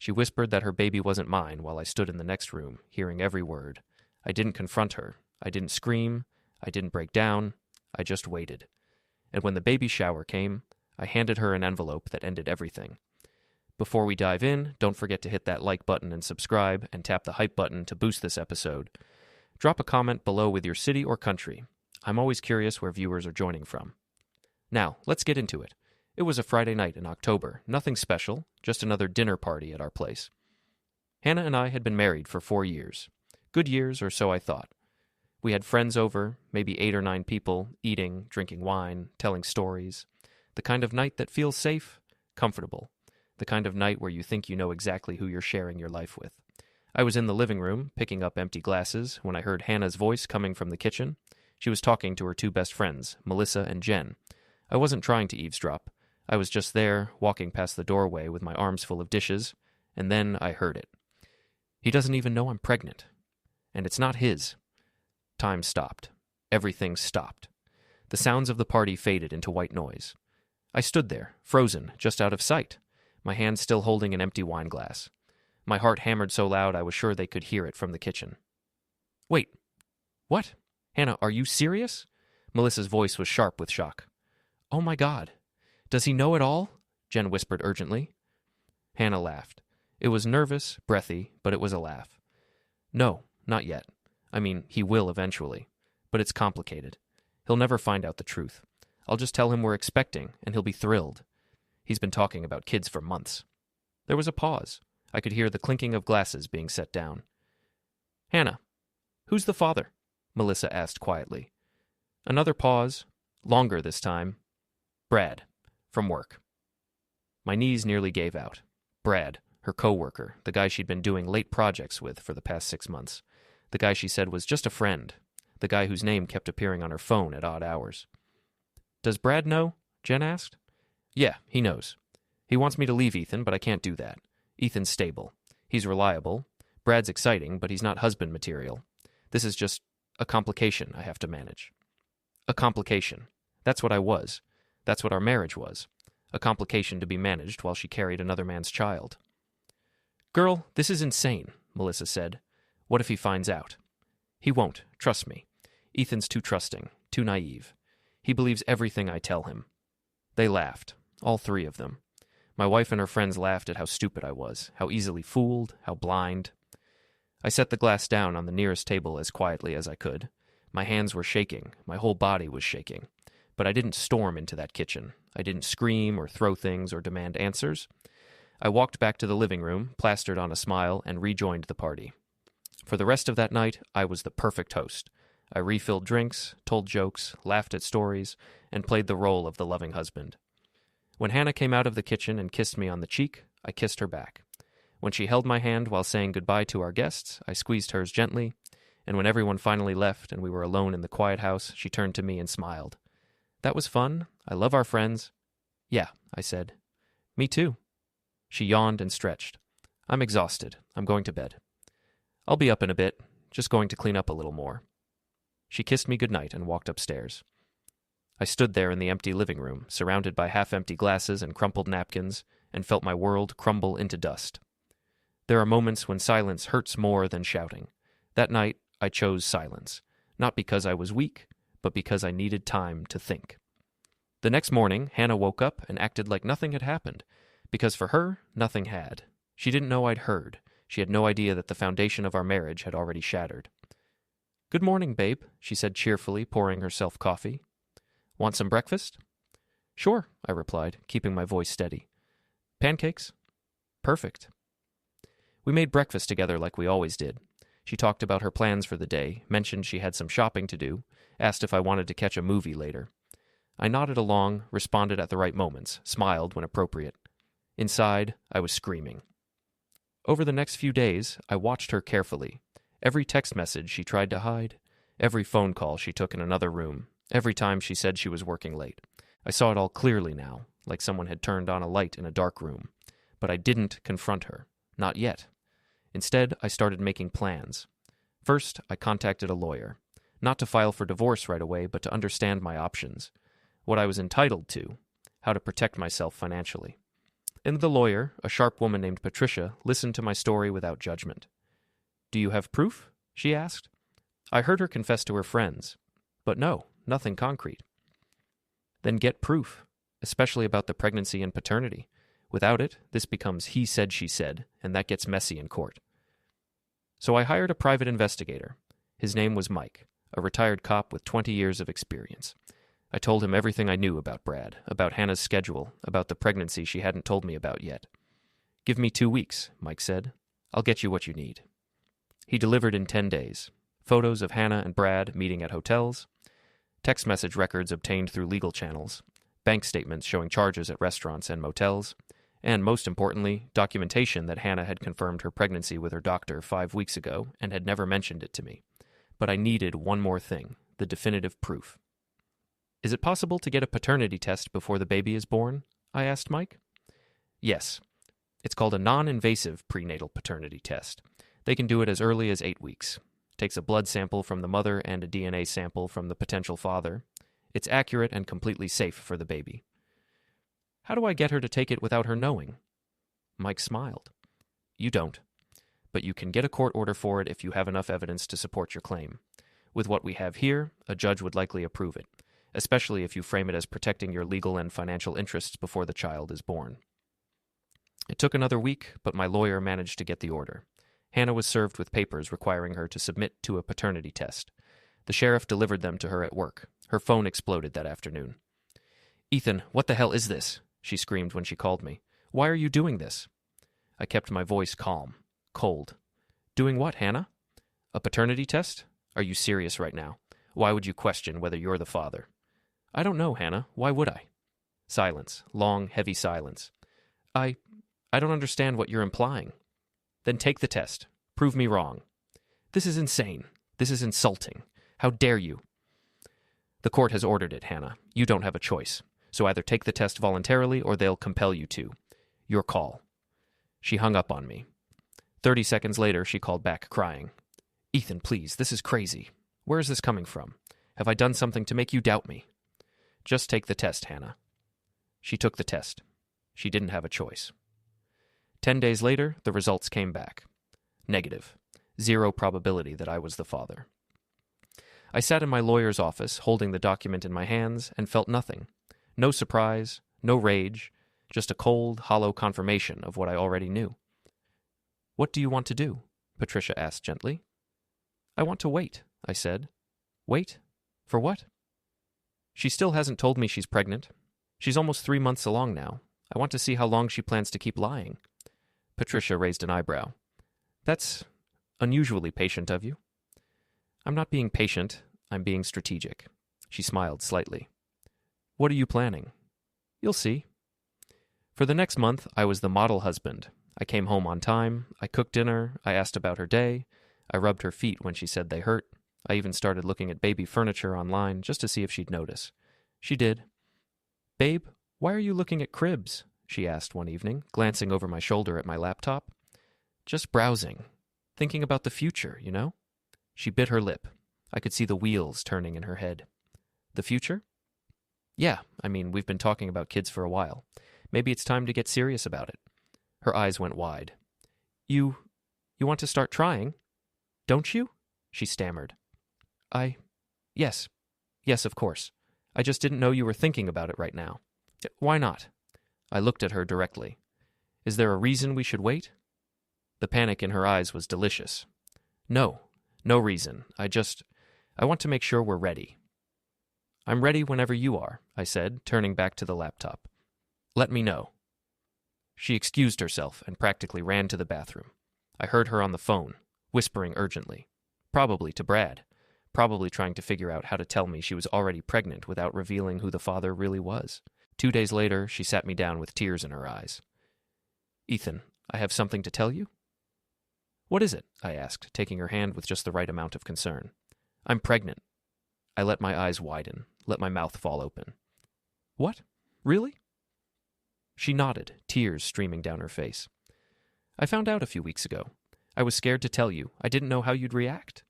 She whispered that her baby wasn't mine while I stood in the next room, hearing every word. I didn't confront her. I didn't scream. I didn't break down. I just waited. And when the baby shower came, I handed her an envelope that ended everything. Before we dive in, don't forget to hit that like button and subscribe, and tap the hype button to boost this episode. Drop a comment below with your city or country. I'm always curious where viewers are joining from. Now, let's get into it. It was a Friday night in October, nothing special, just another dinner party at our place. Hannah and I had been married for 4 years. Good years, or so I thought. We had friends over, maybe 8 or 9 people, eating, drinking wine, telling stories. The kind of night that feels safe, comfortable. The kind of night where you think you know exactly who you're sharing your life with. I was in the living room, picking up empty glasses, when I heard Hannah's voice coming from the kitchen. She was talking to her 2 best friends, Melissa and Jen. I wasn't trying to eavesdrop. I was just there, walking past the doorway with my arms full of dishes, and then I heard it. He doesn't even know I'm pregnant. And it's not his. Time stopped. Everything stopped. The sounds of the party faded into white noise. I stood there, frozen, just out of sight, my hand still holding an empty wine glass. My heart hammered so loud I was sure they could hear it from the kitchen. Wait. What? Hannah, are you serious? Melissa's voice was sharp with shock. Oh my God. Does he know it all? Jen whispered urgently. Hannah laughed. It was nervous, breathy, but it was a laugh. No, not yet. I mean, he will eventually. But it's complicated. He'll never find out the truth. I'll just tell him we're expecting, and he'll be thrilled. He's been talking about kids for months. There was a pause. I could hear the clinking of glasses being set down. Hannah, who's the father? Melissa asked quietly. Another pause, longer this time. Brad, from work. My knees nearly gave out. Brad, her co-worker, the guy she'd been doing late projects with for the past 6 months. The guy she said was just a friend. The guy whose name kept appearing on her phone at odd hours. Does Brad know? Jen asked. Yeah, he knows. He wants me to leave Ethan, but I can't do that. Ethan's stable. He's reliable. Brad's exciting, but he's not husband material. This is just a complication I have to manage. A complication. That's what I was. That's what our marriage was. A complication to be managed while she carried another man's child. Girl, this is insane, Melissa said. What if he finds out? He won't, trust me. Ethan's too trusting, too naive. He believes everything I tell him. They laughed, all 3 of them. My wife and her friends laughed at how stupid I was, how easily fooled, how blind. I set the glass down on the nearest table as quietly as I could. My hands were shaking, my whole body was shaking. But I didn't storm into that kitchen. I didn't scream or throw things or demand answers. I walked back to the living room, plastered on a smile, and rejoined the party. For the rest of that night, I was the perfect host. I refilled drinks, told jokes, laughed at stories, and played the role of the loving husband. When Hannah came out of the kitchen and kissed me on the cheek, I kissed her back. When she held my hand while saying goodbye to our guests, I squeezed hers gently, and when everyone finally left and we were alone in the quiet house, she turned to me and smiled. That was fun. I love our friends. Yeah, I said. Me too. She yawned and stretched. I'm exhausted. I'm going to bed. I'll be up in a bit, just going to clean up a little more. She kissed me goodnight and walked upstairs. I stood there in the empty living room, surrounded by half-empty glasses and crumpled napkins, and felt my world crumble into dust. There are moments when silence hurts more than shouting. That night, I chose silence, not because I was weak, but because I needed time to think. The next morning, Hannah woke up and acted like nothing had happened, because for her, nothing had. She didn't know I'd heard. She had no idea that the foundation of our marriage had already shattered. Good morning, babe, she said cheerfully, pouring herself coffee. Want some breakfast? Sure, I replied, keeping my voice steady. Pancakes? Perfect. We made breakfast together like we always did. She talked about her plans for the day, mentioned she had some shopping to do, asked if I wanted to catch a movie later. I nodded along, responded at the right moments, smiled when appropriate. Inside, I was screaming. Over the next few days, I watched her carefully. Every text message she tried to hide, every phone call she took in another room, every time she said she was working late. I saw it all clearly now, like someone had turned on a light in a dark room. But I didn't confront her. Not yet. Instead, I started making plans. First, I contacted a lawyer. Not to file for divorce right away, but to understand my options. What I was entitled to. How to protect myself financially. And the lawyer, a sharp woman named Patricia, listened to my story without judgment. "Do you have proof?" she asked. I heard her confess to her friends, but no, nothing concrete. "Then get proof, especially about the pregnancy and paternity. Without it, this becomes he said, she said, and that gets messy in court." So I hired a private investigator. His name was Mike, a retired cop with 20 years of experience. I told him everything I knew about Brad, about Hannah's schedule, about the pregnancy she hadn't told me about yet. "Give me 2 weeks," Mike said. "I'll get you what you need." He delivered in 10 days. Photos of Hannah and Brad meeting at hotels, text message records obtained through legal channels, bank statements showing charges at restaurants and motels, and most importantly, documentation that Hannah had confirmed her pregnancy with her doctor 5 weeks ago and had never mentioned it to me. But I needed one more thing, the definitive proof. "Is it possible to get a paternity test before the baby is born?" I asked Mike. "Yes. It's called a non-invasive prenatal paternity test. They can do it as early as 8 weeks. Takes a blood sample from the mother and a DNA sample from the potential father. It's accurate and completely safe for the baby." "How do I get her to take it without her knowing?" Mike smiled. "You don't. But you can get a court order for it if you have enough evidence to support your claim. With what we have here, a judge would likely approve it, especially if you frame it as protecting your legal and financial interests before the child is born." It took another week, but my lawyer managed to get the order. Hannah was served with papers requiring her to submit to a paternity test. The sheriff delivered them to her at work. Her phone exploded that afternoon. "Ethan, what the hell is this?" she screamed when she called me. "Why are you doing this?" I kept my voice calm, cold. "Doing what, Hannah?" "A paternity test? Are you serious right now? Why would you question whether you're the father?" "I don't know, Hannah. Why would I?" Silence. Long, heavy silence. I don't understand what you're implying." "Then take the test. Prove me wrong." "This is insane. This is insulting. How dare you?" "The court has ordered it, Hannah. You don't have a choice. So either take the test voluntarily or they'll compel you to. Your call." She hung up on me. 30 seconds later, she called back, crying. "Ethan, please, this is crazy. Where is this coming from? Have I done something to make you doubt me?" "Just take the test, Hannah." She took the test. She didn't have a choice. 10 days later, the results came back. Negative. 0 probability that I was the father. I sat in my lawyer's office, holding the document in my hands, and felt nothing. No surprise, no rage, just a cold, hollow confirmation of what I already knew. "What do you want to do?" Patricia asked gently. "I want to wait," I said. "Wait? For what?" "She still hasn't told me she's pregnant. She's almost 3 months along now. I want to see how long she plans to keep lying." Patricia raised an eyebrow. "That's unusually patient of you." "I'm not being patient. I'm being strategic." She smiled slightly. "What are you planning?" "You'll see." For the next month, I was the model husband. I came home on time. I cooked dinner. I asked about her day. I rubbed her feet when she said they hurt. I even started looking at baby furniture online just to see if she'd notice. She did. "Babe, why are you looking at cribs?" she asked one evening, glancing over my shoulder at my laptop. "Just browsing. Thinking about the future, you know?" She bit her lip. I could see the wheels turning in her head. "The future?" "Yeah, I mean, we've been talking about kids for a while. Maybe it's time to get serious about it." Her eyes went wide. You want to start trying? Don't you?" she stammered. Yes, of course. I just didn't know you were thinking about it right now." "Why not?" I looked at her directly. "Is there a reason we should wait?" The panic in her eyes was delicious. No reason. I want to make sure we're ready." "I'm ready whenever you are," I said, turning back to the laptop. "Let me know." She excused herself and practically ran to the bathroom. I heard her on the phone, whispering urgently. Probably to Brad. Probably trying to figure out how to tell me she was already pregnant without revealing who the father really was. 2 days later, she sat me down with tears in her eyes. "Ethan, I have something to tell you." "What is it?" I asked, taking her hand with just the right amount of concern. "I'm pregnant." I let my eyes widen, let my mouth fall open. "What? Really?" She nodded, tears streaming down her face. "I found out a few weeks ago. I was scared to tell you. I didn't know how you'd react."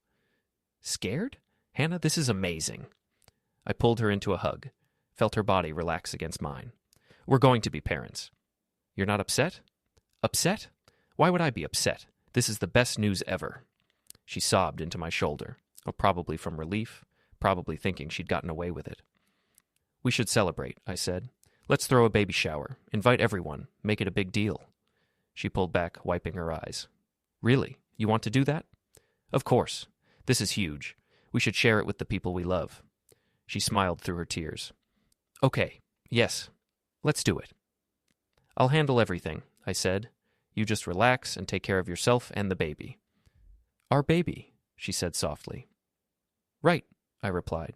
"Scared? Hannah, this is amazing." I pulled her into a hug, felt her body relax against mine. "We're going to be parents." You're not upset? Upset? Why would I be upset? This is the best news ever. She sobbed into my shoulder, probably from relief, probably thinking she'd gotten away with it. We should celebrate, I said. Let's throw a baby shower. Invite everyone. Make it a big deal. She pulled back, wiping her eyes. Really? You want to do that? Of course. This is huge. We should share it with the people we love. She smiled through her tears. Okay. Yes. Let's do it. I'll handle everything, I said. You just relax and take care of yourself and the baby. Our baby, she said softly. Right, I replied.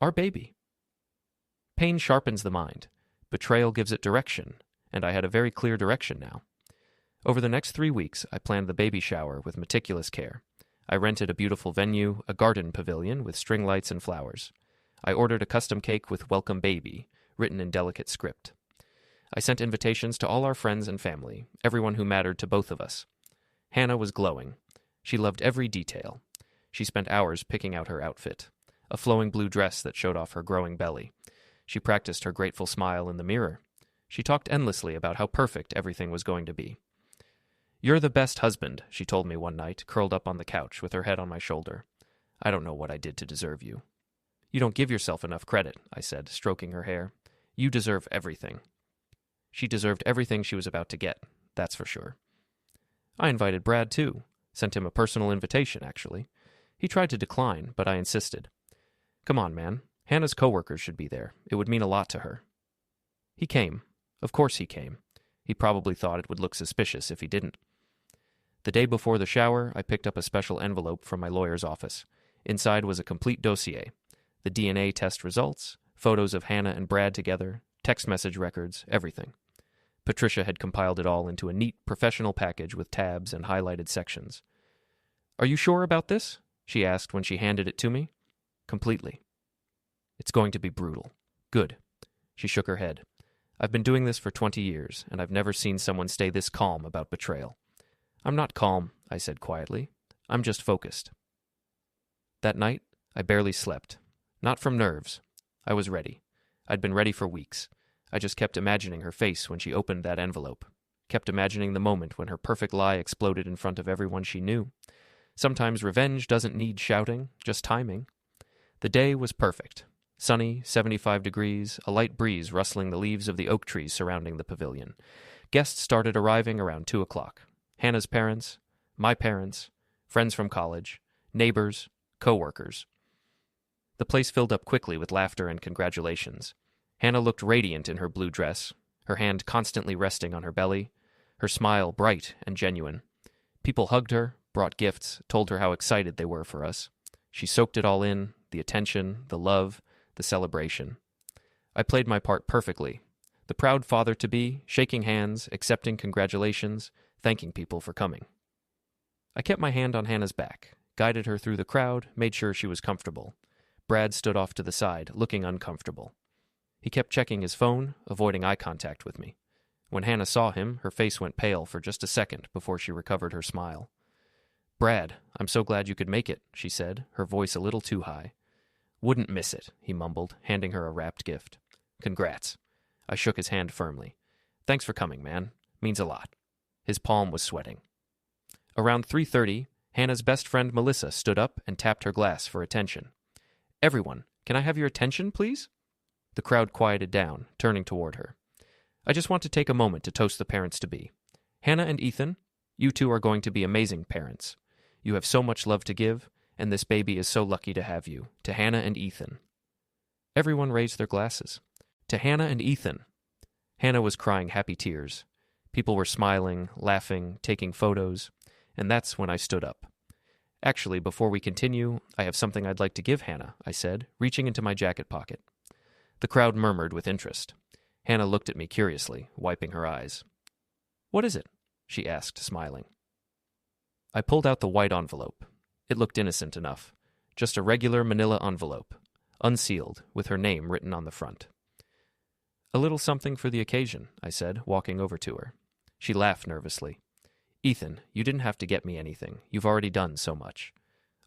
Our baby. Pain sharpens the mind. Betrayal gives it direction, and I had a very clear direction now. Over the next 3 weeks, I planned the baby shower with meticulous care. I rented a beautiful venue, a garden pavilion with string lights and flowers. I ordered a custom cake with Welcome Baby, written in delicate script. I sent invitations to all our friends and family, everyone who mattered to both of us. Hannah was glowing. She loved every detail. She spent hours picking out her outfit, a flowing blue dress that showed off her growing belly. She practiced her grateful smile in the mirror. She talked endlessly about how perfect everything was going to be. You're the best husband, she told me one night, curled up on the couch with her head on my shoulder. I don't know what I did to deserve you. You don't give yourself enough credit, I said, stroking her hair. You deserve everything. She deserved everything she was about to get, that's for sure. I invited Brad, too. Sent him a personal invitation, actually. He tried to decline, but I insisted. Come on, man. Hannah's coworkers should be there. It would mean a lot to her. He came. Of course he came. He probably thought it would look suspicious if he didn't. The day before the shower, I picked up a special envelope from my lawyer's office. Inside was a complete dossier. The DNA test results, photos of Hannah and Brad together, text message records, everything. Patricia had compiled it all into a neat, professional package with tabs and highlighted sections. Are you sure about this? She asked when she handed it to me. Completely. It's going to be brutal. Good. She shook her head. I've been doing this for 20 years, and I've never seen someone stay this calm about betrayal. I'm not calm, I said quietly. I'm just focused. That night, I barely slept. Not from nerves. I was ready. I'd been ready for weeks. I just kept imagining her face when she opened that envelope. Kept imagining the moment when her perfect lie exploded in front of everyone she knew. Sometimes revenge doesn't need shouting, just timing. The day was perfect. Sunny, 75 degrees, a light breeze rustling the leaves of the oak trees surrounding the pavilion. Guests started arriving around 2 o'clock. Hannah's parents, my parents, friends from college, neighbors, co-workers. The place filled up quickly with laughter and congratulations. Hannah looked radiant in her blue dress, her hand constantly resting on her belly, her smile bright and genuine. People hugged her, brought gifts, told her how excited they were for us. She soaked it all in, the attention, the love, the celebration. I played my part perfectly. The proud father-to-be, shaking hands, accepting congratulations, thanking people for coming. I kept my hand on Hannah's back, guided her through the crowd, made sure she was comfortable. Brad stood off to the side, looking uncomfortable. He kept checking his phone, avoiding eye contact with me. When Hannah saw him, her face went pale for just a second before she recovered her smile. Brad, I'm so glad you could make it, she said, her voice a little too high. Wouldn't miss it, he mumbled, handing her a wrapped gift. Congrats. I shook his hand firmly. Thanks for coming, man. Means a lot. His palm was sweating. Around 3:30, Hannah's best friend Melissa stood up and tapped her glass for attention. Everyone, can I have your attention, please? The crowd quieted down, turning toward her. I just want to take a moment to toast the parents-to-be. Hannah and Ethan, you two are going to be amazing parents. You have so much love to give, and this baby is so lucky to have you. To Hannah and Ethan. Everyone raised their glasses. To Hannah and Ethan. Hannah was crying happy tears. People were smiling, laughing, taking photos, and that's when I stood up. Actually, before we continue, I have something I'd like to give Hannah, I said, reaching into my jacket pocket. The crowd murmured with interest. Hannah looked at me curiously, wiping her eyes. What is it? She asked, smiling. I pulled out the white envelope. It looked innocent enough. Just a regular manila envelope, unsealed, with her name written on the front. A little something for the occasion, I said, walking over to her. She laughed nervously. Ethan, you didn't have to get me anything. You've already done so much.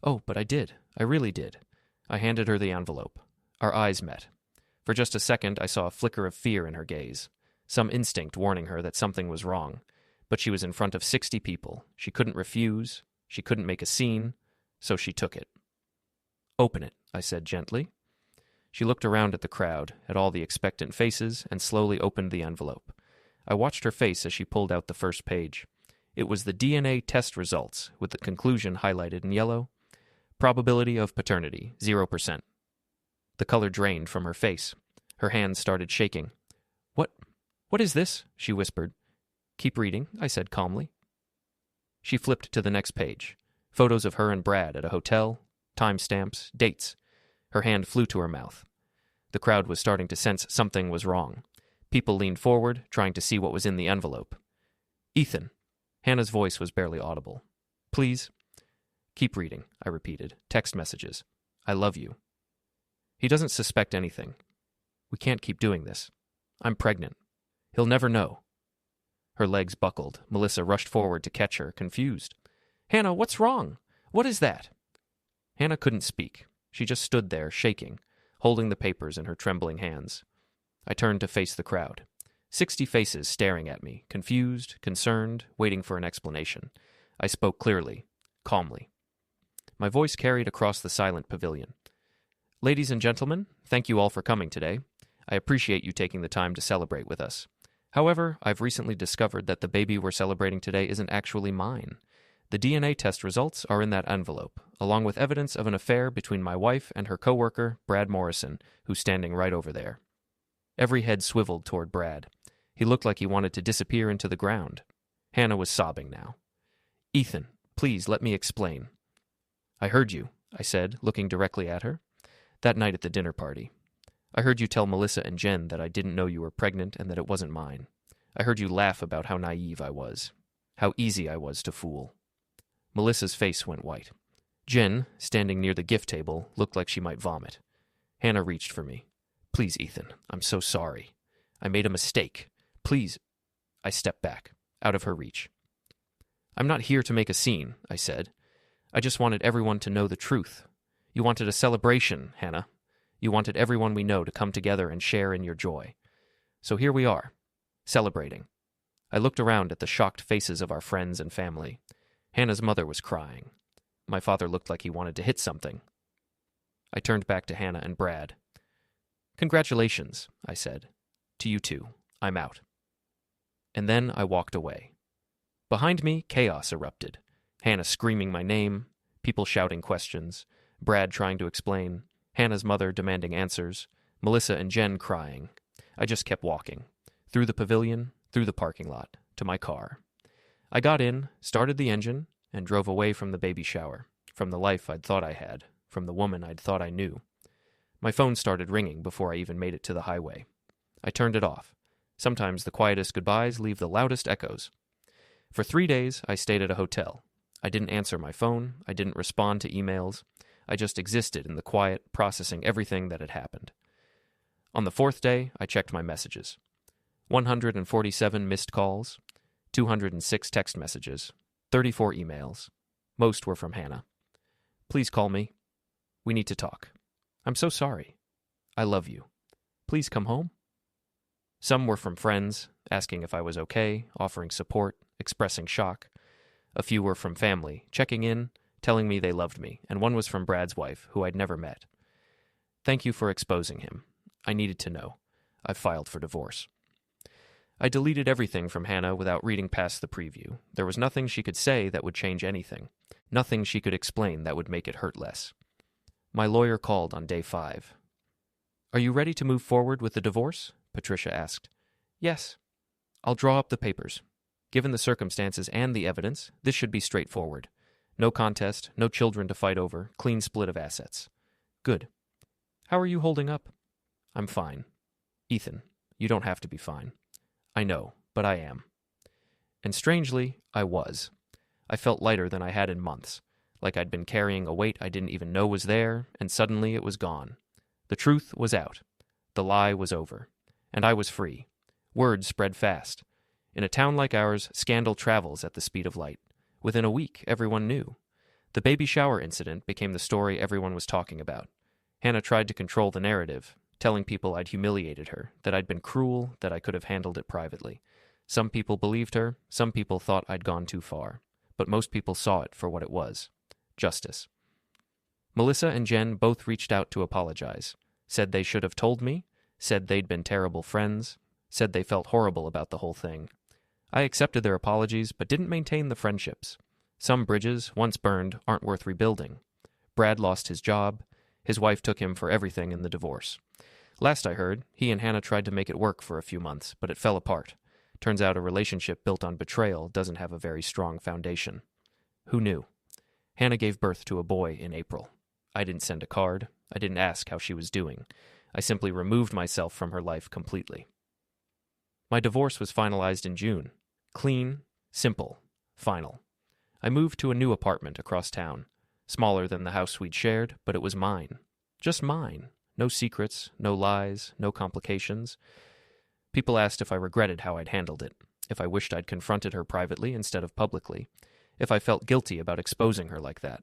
Oh, but I did. I really did. I handed her the envelope. Our eyes met. For just a second, I saw a flicker of fear in her gaze. some instinct warning her that something was wrong. But she was in front of 60 people. She couldn't refuse. She couldn't make a scene, so she took it. "Open it," I said gently. She looked around at the crowd, at all the expectant faces, and slowly opened the envelope. I watched her face as she pulled out the first page. It was the DNA test results, with the conclusion highlighted in yellow. Probability of paternity, 0%. The color drained from her face. Her hands started shaking. What is this?" she whispered. "Keep reading," I said calmly. She flipped to the next page. Photos of her and Brad at a hotel, timestamps, dates. Her hand flew to her mouth. The crowd was starting to sense something was wrong. People leaned forward, trying to see what was in the envelope. "Ethan." Hannah's voice was barely audible. "Please." "Keep reading," I repeated. Text messages. "I love you." "He doesn't suspect anything. We can't keep doing this. I'm pregnant. He'll never know." Her legs buckled. Melissa rushed forward to catch her, confused. "Hannah, what's wrong? What is that?" Hannah couldn't speak. She just stood there, shaking, holding the papers in her trembling hands. I turned to face the crowd. 60 faces staring at me, confused, concerned, waiting for an explanation. I spoke clearly, calmly. My voice carried across the silent pavilion. "Ladies and gentlemen, thank you all for coming today. I appreciate you taking the time to celebrate with us. However, I've recently discovered that the baby we're celebrating today isn't actually mine. The DNA test results are in that envelope, along with evidence of an affair between my wife and her coworker, Brad Morrison, who's standing right over there." Every head swiveled toward Brad. He looked like he wanted to disappear into the ground. Hannah was sobbing now. "Ethan, please let me explain." "I heard you," I said, looking directly at her. "That night at the dinner party. I heard you tell Melissa and Jen that I didn't know you were pregnant and that it wasn't mine. I heard you laugh about how naive I was, how easy I was to fool." Melissa's face went white. Jen, standing near the gift table, looked like she might vomit. Hannah reached for me. "Please, Ethan, I'm so sorry. I made a mistake. Please." I stepped back, out of her reach. "I'm not here to make a scene," I said. "I just wanted everyone to know the truth. You wanted a celebration, Hannah. You wanted everyone we know to come together and share in your joy. So here we are, celebrating." I looked around at the shocked faces of our friends and family. Hannah's mother was crying. My father looked like he wanted to hit something. I turned back to Hannah and Brad. "Congratulations," I said. "To you too. I'm out." And then I walked away. Behind me, chaos erupted. Hannah screaming my name, people shouting questions, Brad trying to explain, Hannah's mother demanding answers, Melissa and Jen crying. I just kept walking. Through the pavilion, through the parking lot, to my car. I got in, started the engine, and drove away from the baby shower, from the life I'd thought I had, from the woman I'd thought I knew. My phone started ringing before I even made it to the highway. I turned it off. Sometimes the quietest goodbyes leave the loudest echoes. For 3 days, I stayed at a hotel. I didn't answer my phone. I didn't respond to emails. I just existed in the quiet, processing everything that had happened. On the 4th day, I checked my messages. 147 missed calls, 206 text messages, 34 emails. Most were from Hannah. "Please call me. We need to talk. I'm so sorry. I love you. Please come home." Some were from friends, asking if I was okay, offering support, expressing shock. A few were from family, checking in, telling me they loved me, and one was from Brad's wife, who I'd never met. "Thank you for exposing him. I needed to know. I've filed for divorce." I deleted everything from Hannah without reading past the preview. There was nothing she could say that would change anything. Nothing she could explain that would make it hurt less. My lawyer called on day 5. "Are you ready to move forward with the divorce?" Patricia asked. "Yes. I'll draw up the papers. Given the circumstances and the evidence, this should be straightforward. No contest, no children to fight over, clean split of assets." "Good. How are you holding up?" "I'm fine." "Ethan, you don't have to be fine." "I know, but I am." And strangely, I was. I felt lighter than I had in months, like I'd been carrying a weight I didn't even know was there, and suddenly it was gone. The truth was out. The lie was over. And I was free. Word spread fast. In a town like ours, scandal travels at the speed of light. Within a week, everyone knew. The baby shower incident became the story everyone was talking about. Hannah tried to control the narrative, telling people I'd humiliated her, that I'd been cruel, that I could have handled it privately. Some people believed her, some people thought I'd gone too far, but most people saw it for what it was: justice. Melissa and Jen both reached out to apologize, said they should have told me, said they'd been terrible friends, said they felt horrible about the whole thing. I accepted their apologies, but didn't maintain the friendships. Some bridges, once burned, aren't worth rebuilding. Brad lost his job. His wife took him for everything in the divorce. Last I heard, he and Hannah tried to make it work for a few months, but it fell apart. Turns out a relationship built on betrayal doesn't have a very strong foundation. Who knew? Hannah gave birth to a boy in April. I didn't send a card. I didn't ask how she was doing. I simply removed myself from her life completely. My divorce was finalized in June. Clean, simple, final. I moved to a new apartment across town. Smaller than the house we'd shared, but it was mine. Just mine. No secrets, no lies, no complications. People asked if I regretted how I'd handled it, if I wished I'd confronted her privately instead of publicly, if I felt guilty about exposing her like that.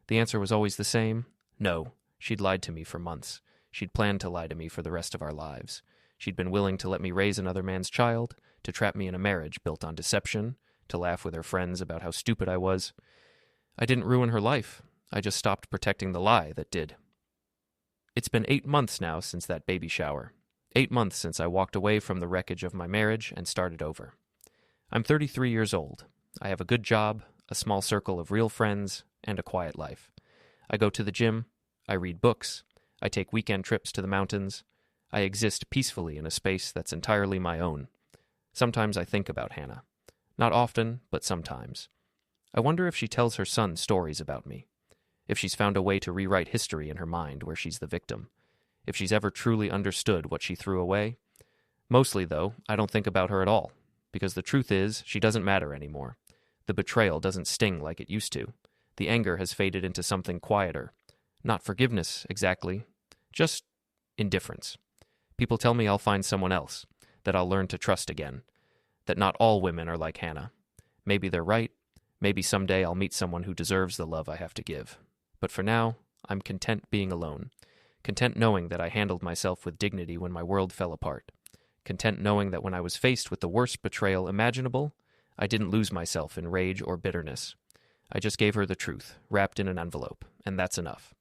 The answer was always the same: no. She'd lied to me for months. She'd planned to lie to me for the rest of our lives. She'd been willing to let me raise another man's child, to trap me in a marriage built on deception, to laugh with her friends about how stupid I was. I didn't ruin her life. I just stopped protecting the lie that did. It's been 8 months now since that baby shower. 8 months since I walked away from the wreckage of my marriage and started over. I'm 33 years old. I have a good job, a small circle of real friends, and a quiet life. I go to the gym. I read books. I take weekend trips to the mountains. I exist peacefully in a space that's entirely my own. Sometimes I think about Hannah. Not often, but sometimes. I wonder if she tells her son stories about me. If she's found a way to rewrite history in her mind where she's the victim. If she's ever truly understood what she threw away. Mostly, though, I don't think about her at all, because the truth is, she doesn't matter anymore. The betrayal doesn't sting like it used to. The anger has faded into something quieter. Not forgiveness, exactly. Just indifference. People tell me I'll find someone else, that I'll learn to trust again, that not all women are like Hannah. Maybe they're right. Maybe someday I'll meet someone who deserves the love I have to give. But for now, I'm content being alone. Content knowing that I handled myself with dignity when my world fell apart. Content knowing that when I was faced with the worst betrayal imaginable, I didn't lose myself in rage or bitterness. I just gave her the truth, wrapped in an envelope, and that's enough.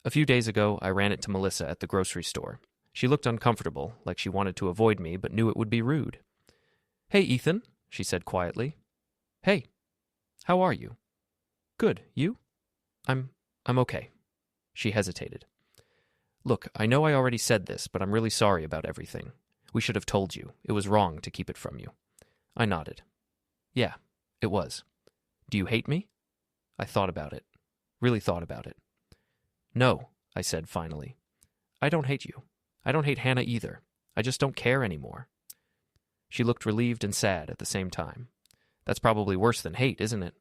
A few days ago, I ran into Melissa at the grocery store. She looked uncomfortable, like she wanted to avoid me, but knew it would be rude. "Hey, Ethan," she said quietly. "Hey, how are you?" "Good, you?" I'm okay." She hesitated. "Look, I know I already said this, but I'm really sorry about everything. We should have told you. It was wrong to keep it from you." I nodded. "Yeah, it was. Do you hate me?" I thought about it. Really thought about it. "No," I said finally. "I don't hate you. I don't hate Hannah either. I just don't care anymore." She looked relieved and sad at the same time. "That's probably worse than hate, isn't it?"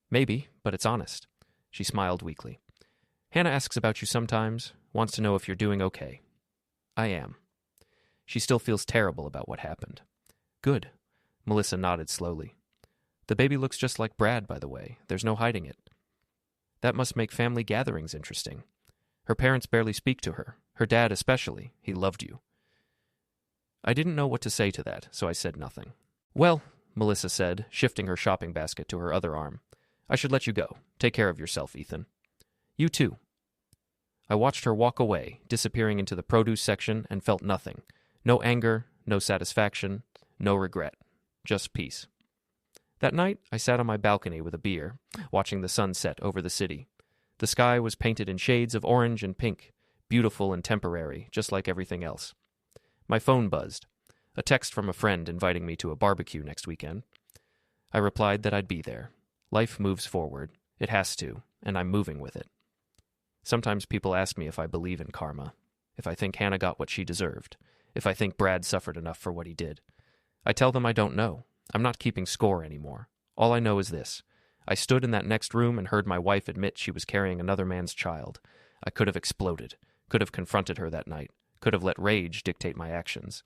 "Maybe, but it's honest." She smiled weakly. "Hannah asks about you sometimes, wants to know if you're doing okay." "I am." "She still feels terrible about what happened." "Good." Melissa nodded slowly. "The baby looks just like Brad, by the way. There's no hiding it." "That must make family gatherings interesting. Her parents barely speak to her. Her dad especially. He loved you." I didn't know what to say to that, so I said nothing. "Well," Melissa said, shifting her shopping basket to her other arm, "I should let you go. Take care of yourself, Ethan." "You too." I watched her walk away, disappearing into the produce section, and felt nothing. No anger, no satisfaction, no regret. Just peace. That night, I sat on my balcony with a beer, watching the sun set over the city. The sky was painted in shades of orange and pink, beautiful and temporary, just like everything else. My phone buzzed. A text from a friend inviting me to a barbecue next weekend. I replied that I'd be there. Life moves forward. It has to, and I'm moving with it. Sometimes people ask me if I believe in karma, if I think Hannah got what she deserved, if I think Brad suffered enough for what he did. I tell them I don't know. I'm not keeping score anymore. All I know is this. I stood in that next room and heard my wife admit she was carrying another man's child. I could have exploded, could have confronted her that night, could have let rage dictate my actions.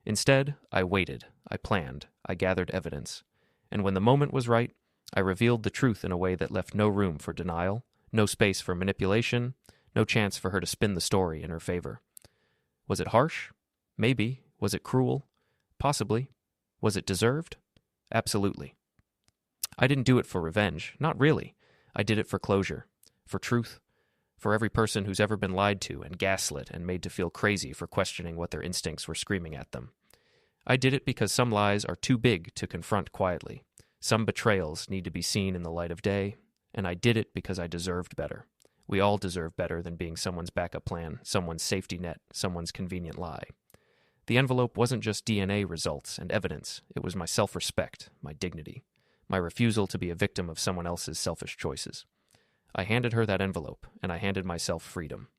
Instead, I waited, I planned, I gathered evidence. And when the moment was right, I revealed the truth in a way that left no room for denial, no space for manipulation, no chance for her to spin the story in her favor. Was it harsh? Maybe. Was it cruel? Possibly. Was it deserved? Absolutely. I didn't do it for revenge. Not really. I did it for closure, for truth, for every person who's ever been lied to and gaslit and made to feel crazy for questioning what their instincts were screaming at them. I did it because some lies are too big to confront quietly. Some betrayals need to be seen in the light of day, and I did it because I deserved better. We all deserve better than being someone's backup plan, someone's safety net, someone's convenient lie. The envelope wasn't just DNA results and evidence. It was my self-respect, my dignity, my refusal to be a victim of someone else's selfish choices. I handed her that envelope, and I handed myself freedom.